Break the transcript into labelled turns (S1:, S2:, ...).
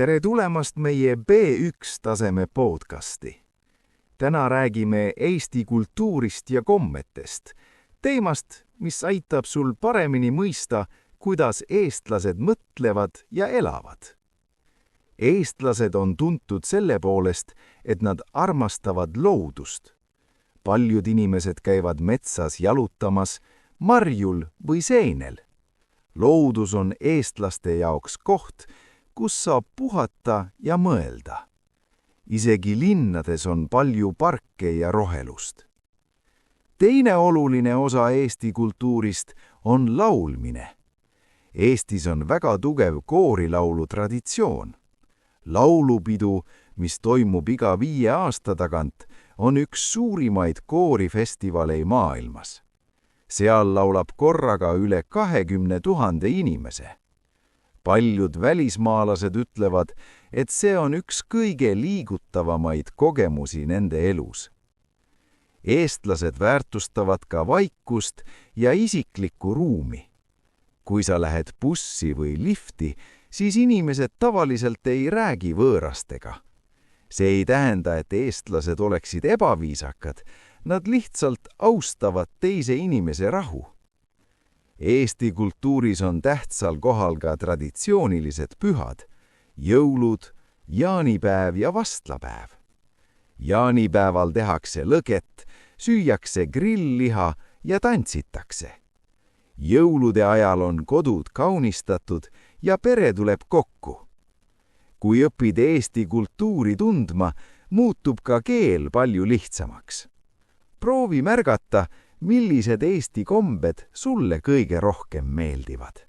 S1: Tere tulemast meie B1 taseme podcasti. Täna räägime Eesti kultuurist ja kommetest, teemast, mis aitab sul paremini mõista, kuidas eestlased mõtlevad ja elavad. Eestlased on tuntud selle poolest, et nad armastavad loodust. Paljud inimesed käivad metsas jalutamas, marjul või seenel. Loodus on eestlaste jaoks koht, kus saab puhata ja mõelda. Isegi linnades on palju parke ja rohelust. Teine oluline osa Eesti kultuurist on laulmine. Eestis on väga tugev koorilaulu traditsioon. Laulupidu, mis toimub iga 5 aasta tagant, on üks suurimaid koorifestivaleid maailmas. Seal laulab korraga üle 20 000 inimese. Paljud välismaalased ütlevad, et see on üks kõige liigutavamaid kogemusi nende elus. Eestlased väärtustavad ka vaikust ja isiklikku ruumi. Kui sa lähed bussi või lifti, siis inimesed tavaliselt ei räägi võõrastega. See ei tähenda, et eestlased oleksid ebaviisakad, nad lihtsalt austavad teise inimese rahu. Eesti kultuuris on tähtsal kohal ka traditsioonilised pühad, jõulud, jaanipäev ja vastlapäev. Jaanipäeval tehakse lõget, süüakse grillliha ja tantsitakse. Jõulude ajal on kodud kaunistatud ja pere tuleb kokku. Kui õpid Eesti kultuuri tundma, muutub ka keel palju lihtsamaks. Proovi märgata, millised Eesti kombed sulle kõige rohkem meeldivad.